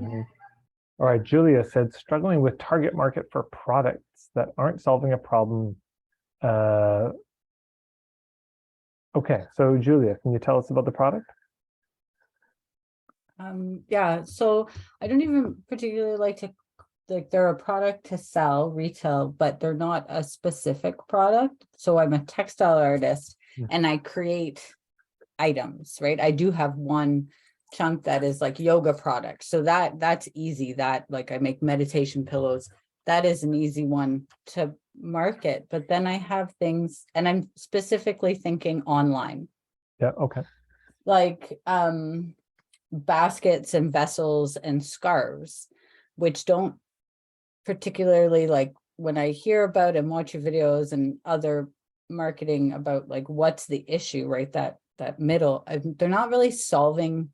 Mhm. All right, Julia said, struggling with target market for products that aren't solving a problem. Okay, so Julia, can you tell us about the product? Yeah, so I don't even particularly like they're a product to sell retail, but they're not a specific product. So I'm a textile artist and I create items, right? I do have one chunk that is like yoga products. So that's easy. That like I make meditation pillows. That is an easy one to market. But then I have things, and I'm specifically thinking online. Yeah, okay. Like baskets and vessels and scarves, which don't particularly, like when I hear about and watch your videos and other marketing about like what's the issue, right? That middle, they're not really solving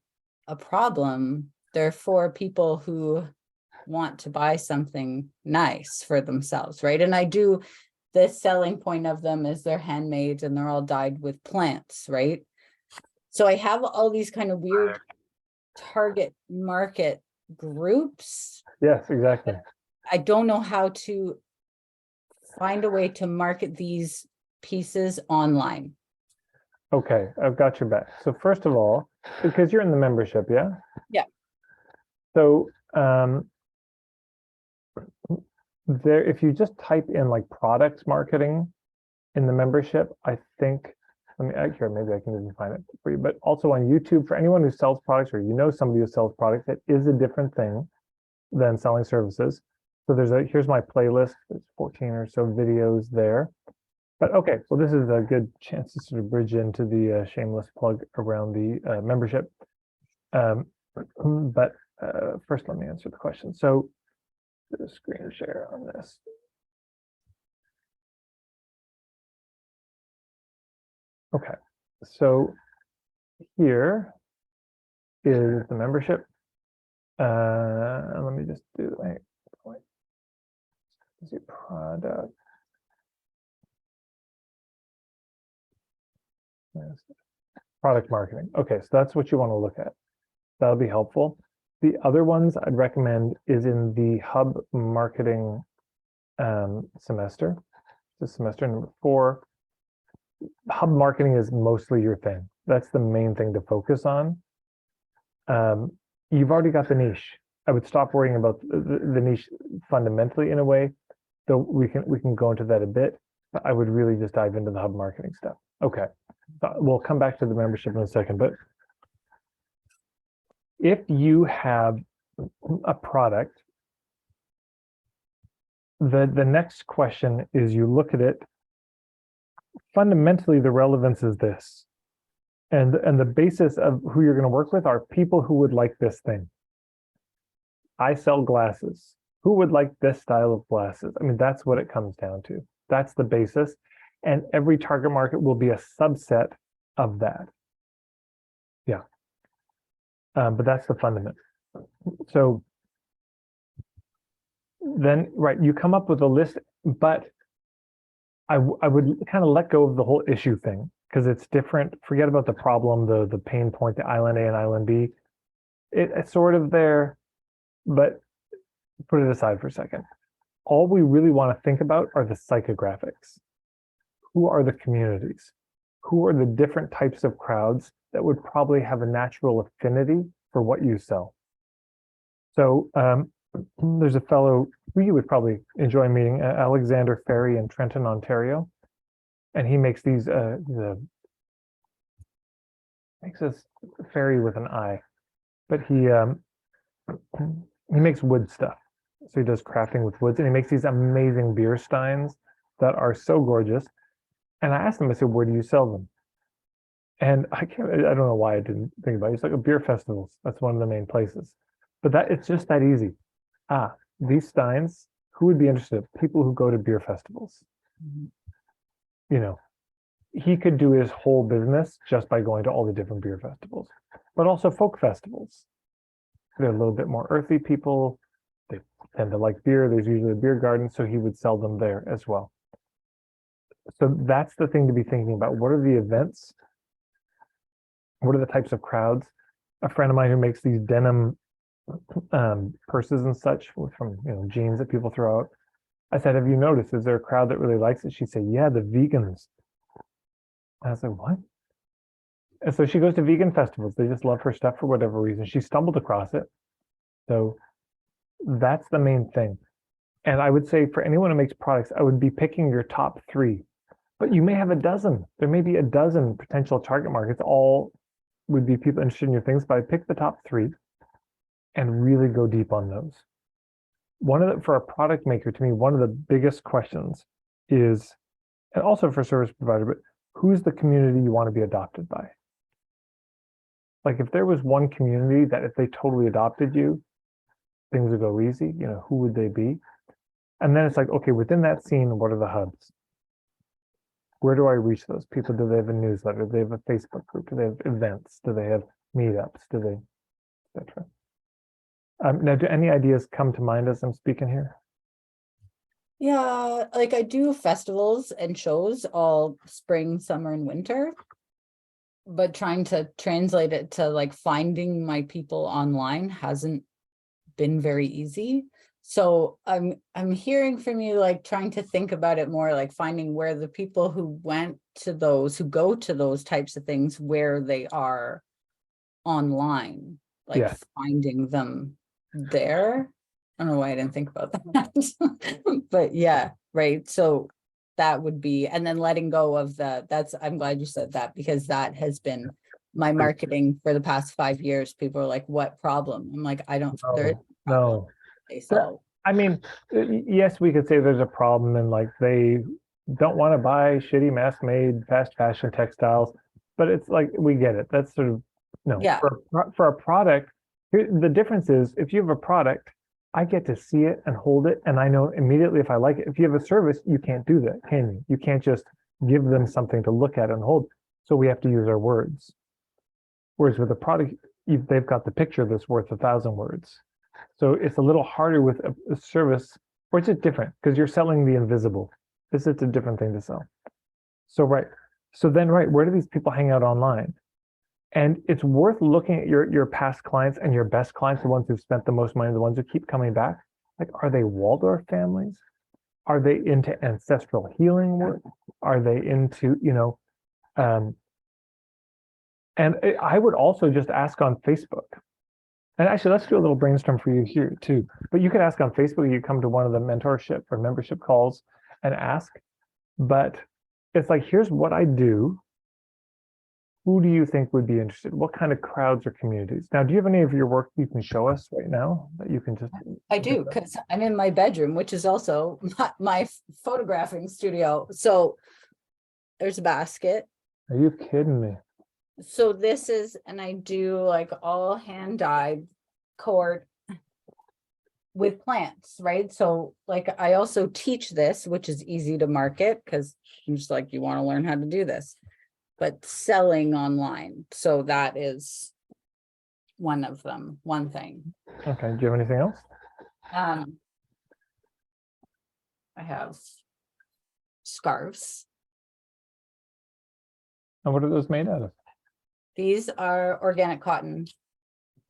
a problem. They're for people who want to buy something nice for themselves, right? And I do, the selling point of them is they're handmade and they're all dyed with plants, right? So I have all these kind of weird target market groups. Yes, exactly. I don't know how to find a way to market these pieces online. Okay, I've got your back. So first of all, because you're in the membership, yeah? Yeah. So there, if you just type in like products marketing in the membership, I think, let me here, maybe I can even find it for you, but also on YouTube, for anyone who sells products or you know somebody who sells products, it is a different thing than selling services. So here's my playlist, there's 14 or so videos there. But okay, so this is a good chance to sort of bridge into the shameless plug around the membership. But first, let me answer the question. So the screen share on this. Okay, so here is the membership. Let me just do the product. Product marketing. Okay, so that's what you want to look at. That'll be helpful. The other ones I'd recommend is in the hub marketing semester. The semester number 4. Hub marketing is mostly your thing. That's the main thing to focus on. You've already got the niche. I would stop worrying about the niche fundamentally in a way, though we can go into that a bit. But I would really just dive into the hub marketing stuff. Okay, we'll come back to the membership in a second, but if you have a product, the next question is you look at it. Fundamentally, the relevance is this. And the basis of who you're going to work with are people who would like this thing. I sell glasses. Who would like this style of glasses? I mean, that's what it comes down to. That's the basis. And every target market will be a subset of that. Yeah. But that's the fundament. So then, right, you come up with a list, but I would kind of let go of the whole issue thing because it's different. Forget about the problem, the pain point, the island A and island B. It's sort of there, but put it aside for a second. All we really want to think about are the psychographics. Who are the communities? Who are the different types of crowds that would probably have a natural affinity for what you sell? So there's a fellow who you would probably enjoy meeting, Alexander Ferry in Trenton, Ontario. And he makes these, makes this fairy with an eye, but he makes wood stuff. So he does crafting with woods and he makes these amazing beer steins that are so gorgeous. And I asked him, I said, where do you sell them? And I don't know why I didn't think about it. It's like beer festivals. That's one of the main places. But it's just that easy. These steins, who would be interested? People who go to beer festivals. You know, he could do his whole business just by going to all the different beer festivals, but also folk festivals. They're a little bit more earthy people. They tend to like beer. There's usually a beer garden, so he would sell them there as well. So that's the thing to be thinking about. What are the events? What are the types of crowds? A friend of mine who makes these denim purses and such from jeans that people throw out. I said, have you noticed, is there a crowd that really likes it? She said, yeah, the vegans. And I was like, what? And so she goes to vegan festivals. They just love her stuff for whatever reason. She stumbled across it. So that's the main thing. And I would say for anyone who makes products, I would be picking your top 3. But you may have a dozen. There may be a dozen potential target markets. All would be people interested in your things, but I pick the top 3 and really go deep on those. For a product maker, to me, one of the biggest questions is, and also for service provider, but who's the community you want to be adopted by? Like if there was one community that if they totally adopted you, things would go easy, who would they be? And then it's like, okay, within that scene, what are the hubs? Where do I reach those people? Do they have a newsletter? Do they have a Facebook group? Do they have events? Do they have meetups? Do they, etc. Now, do any ideas come to mind as I'm speaking here? Yeah, like I do festivals and shows all spring, summer, and winter, but trying to translate it to like finding my people online hasn't been very easy. So I'm hearing from you, like trying to think about it more, like finding where the people who go to those types of things, where they are online, like Yeah. finding them there. I don't know why I didn't think about that. But yeah, right. So that would be, and then letting go of I'm glad you said that, because that has been my marketing for the past 5 years. People are like, what problem? I'm like, I don't, there is a problem. No. They solve. I mean, yes, we could say there's a problem and like they don't want to buy shitty mass-made fast fashion textiles, but it's like we get it. That's sort of Yeah. for a product. The difference is if you have a product, I get to see it and hold it, and I know immediately if I like it. If you have a service, you can't do that, can you? You can't just give them something to look at and hold. So we have to use our words. Whereas with a product, they've got the picture that's worth 1,000 words. So it's a little harder with a service, or it's just different because you're selling the invisible. This is a different thing to sell. So where do these people hang out online? And it's worth looking at your past clients and your best clients, the ones who've spent the most money, the ones who keep coming back. Like, are they Waldorf families? Are they into ancestral healing work? Are they into, and I would also just ask on Facebook. And actually, let's do a little brainstorm for you here too. But you could ask on Facebook, you come to one of the mentorship or membership calls and ask. But it's like, here's what I do. Who do you think would be interested? What kind of crowds or communities? Now, do you have any of your work you can show us right now that you can just? I do, because I'm in my bedroom, which is also my photographing studio. So there's a basket. Are you kidding me? So this is, and I do like all hand dyed cord with plants, right? So like I also teach this, which is easy to market because I'm just like, you want to learn how to do this, but selling online. So that is one of them, one thing. Okay, do you have anything else? I have scarves. And what are those made out of? These are organic cotton.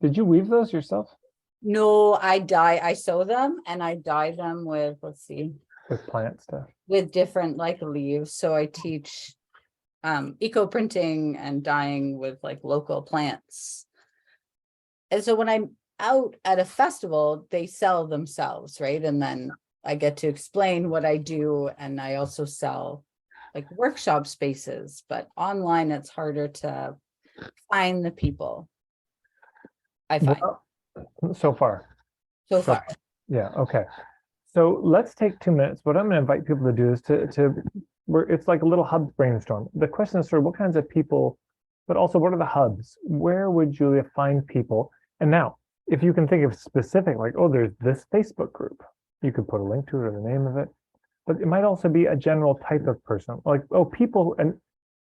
Did you weave those yourself? No, I sew them and I dye them with, let's see. With plant stuff. With different like leaves. So I teach eco printing and dyeing with like local plants. And so when I'm out at a festival, they sell themselves, right? And then I get to explain what I do. And I also sell like workshop spaces, but online it's harder to find the people. I find so far. Yeah, okay. So let's take 2 minutes. What I'm going to invite people to do is where it's like a little hub brainstorm. The question is sort of what kinds of people, but also what are the hubs? Where would Julia find people? And now, if you can think of specific, like, oh, there's this Facebook group, you could put a link to it or the name of it. But it might also be a general type of person, like, oh, people. And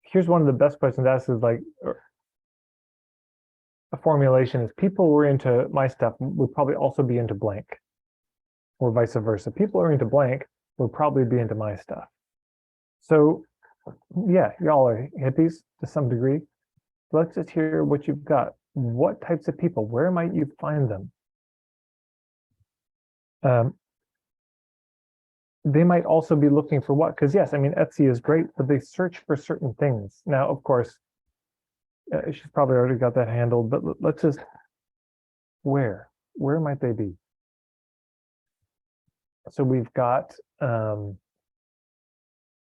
here's one of the best questions asked is like, a formulation is people who are into my stuff would probably also be into blank, or vice versa. People who are into blank would probably be into my stuff. So yeah, y'all are hippies to some degree. Let's just hear what you've got. What types of people? Where might you find them? They might also be looking for what? Because yes, I mean, Etsy is great, but they search for certain things. Now, of course, she's probably already got that handled, but let's just, where might they be? So we've got,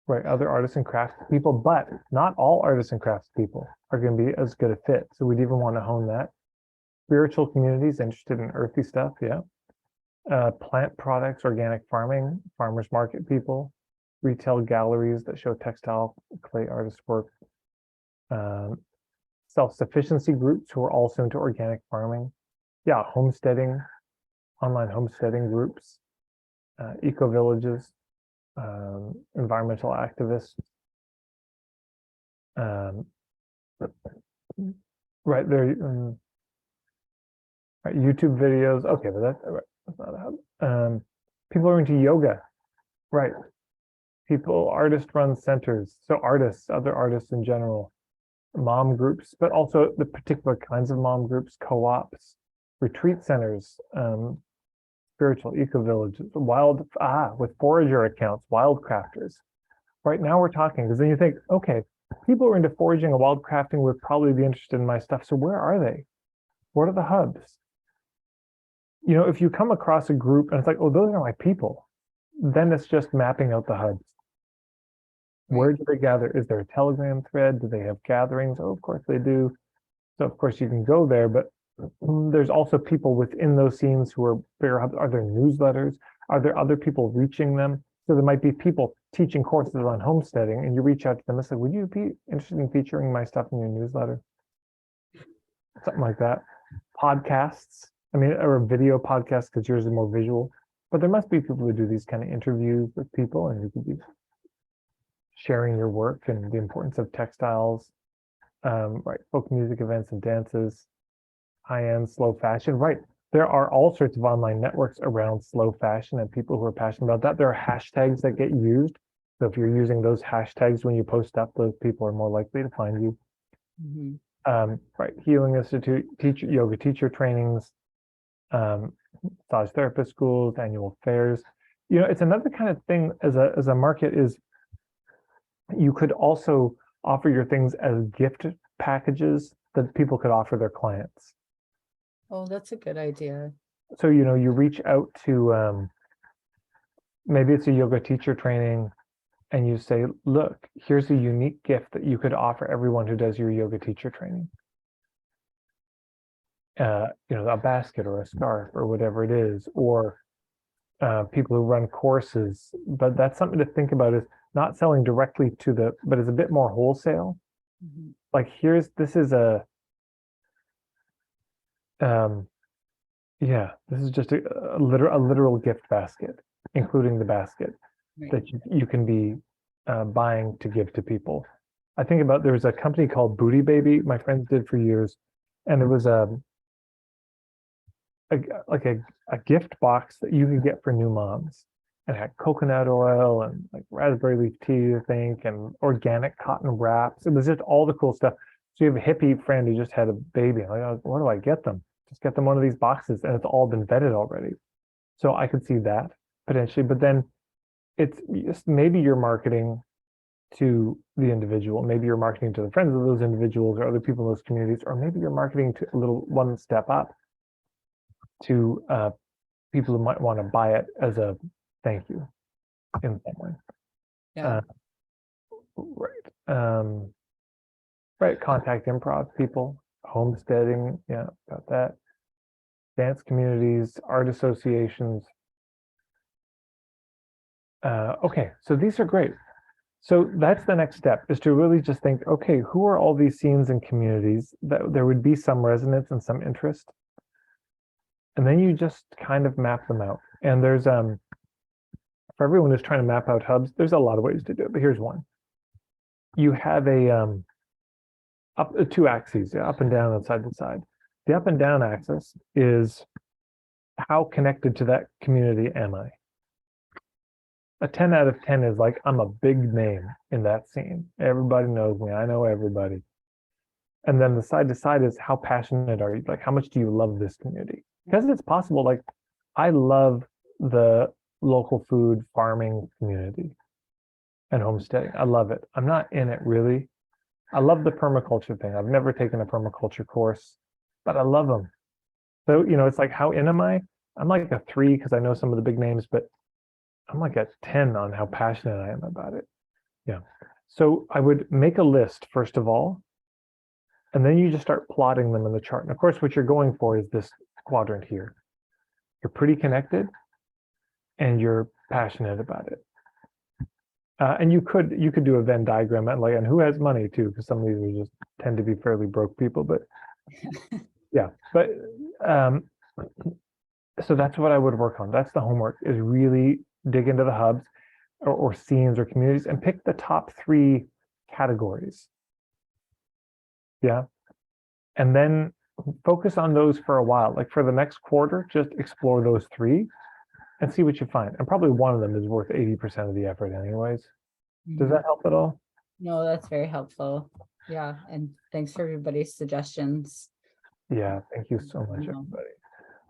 right, other artists and crafts people, but not all artists and crafts people are going to be as good a fit. So we'd even want to hone that. Spiritual communities interested in earthy stuff, yeah. Plant products, organic farming, farmers market people, retail galleries that show textile, clay artist work, self-sufficiency groups who are also into organic farming. Yeah, homesteading, online homesteading groups, eco-villages, environmental activists. Right there, right, YouTube videos. Okay, but that's not a hub. People are into yoga, right? People, artist-run centers. So artists, other artists in general, mom groups, but also the particular kinds of mom groups, co-ops, retreat centers, spiritual eco-villages, with forager accounts, wild crafters. Right now we're talking, because then you think, okay, people who are into foraging and wild crafting would probably be interested in my stuff. So where are they? What are the hubs? You know, if you come across a group and it's like, oh, those are my people, then it's just mapping out the hubs. Where do they gather? Is there a Telegram thread? Do they have gatherings? Oh, of course they do. So of course you can go there, but there's also people within those scenes who are bigger hubs. Are there newsletters? Are there other people reaching them? So there might be people teaching courses on homesteading and you reach out to them and say, would you be interested in featuring my stuff in your newsletter? Something like that. Podcasts. I mean, or a video podcast because yours is more visual, but there must be people who do these kind of interviews with people and you could be sharing your work and the importance of textiles, right? Folk music events and dances, high-end slow fashion, right? There are all sorts of online networks around slow fashion and people who are passionate about that. There are hashtags that get used. So if you're using those hashtags when you post stuff, those people are more likely to find you. Right, Healing Institute, yoga teacher trainings, massage therapist schools, annual fairs. You know, it's another kind of thing as a market is you could also offer your things as gift packages that people could offer their clients. Oh, that's a good idea. So, you know, you reach out to maybe it's a yoga teacher training and you say, look, here's a unique gift that you could offer everyone who does your yoga teacher training. You know, a basket or a scarf or whatever it is, or people who run courses. But that's something to think about, is not selling directly to but it's a bit more wholesale. Like this is a, yeah, this is just a literal gift basket, including the basket that you can be buying to give to people. I think about, there was a company called Booty Baby my friends did for years, and it was a gift box that you could get for new moms, and it had coconut oil and like raspberry leaf tea, I think, and organic cotton wraps. It was just all the cool stuff. So you have a hippie friend who just had a baby. I'm like, what do I get them? Just get them one of these boxes, and it's all been vetted already. So I could see that potentially, but then it's just maybe you're marketing to the individual, maybe you're marketing to the friends of those individuals or other people in those communities, or maybe you're marketing to a little one step up to people who might want to buy it as a thank you in some way. Yeah. Right. Contact improv people, homesteading, yeah, got that. Dance communities, art associations. Okay, so these are great. So that's the next step, is to really just think, okay, who are all these scenes and communities that there would be some resonance and some interest? And then you just kind of map them out. And there's, for everyone who's trying to map out hubs, there's a lot of ways to do it, but here's one. You have a, two axes, yeah, up and down and side to side. The up and down axis is how connected to that community am I? A 10 out of 10 is like, I'm a big name in that scene. Everybody knows me. I know everybody. And then the side to side is, how passionate are you? Like, how much do you love this community? Because it's possible, like, I love the local food farming community and homesteading. I love it. I'm not in it really. I love the permaculture thing. I've never taken a permaculture course, but I love them. So, it's like, how in am I? I'm like a 3 because I know some of the big names, but I'm like a 10 on how passionate I am about it. Yeah. So I would make a list, first of all, and then you just start plotting them in the chart. And of course, what you're going for is this quadrant here. You're pretty connected and you're passionate about it. And you could do a Venn diagram and who has money too, because some of these are just tend to be fairly broke people, but yeah. But so that's what I would work on. That's the homework, is really dig into the hubs or scenes or communities and pick the top 3 categories. Yeah. And then focus on those for a while. Like for the next quarter, just explore those 3 and see what you find. And probably one of them is worth 80% of the effort anyways. Does that help at all? No, that's very helpful. Yeah, and thanks for everybody's suggestions. Yeah, thank you so much, No. everybody.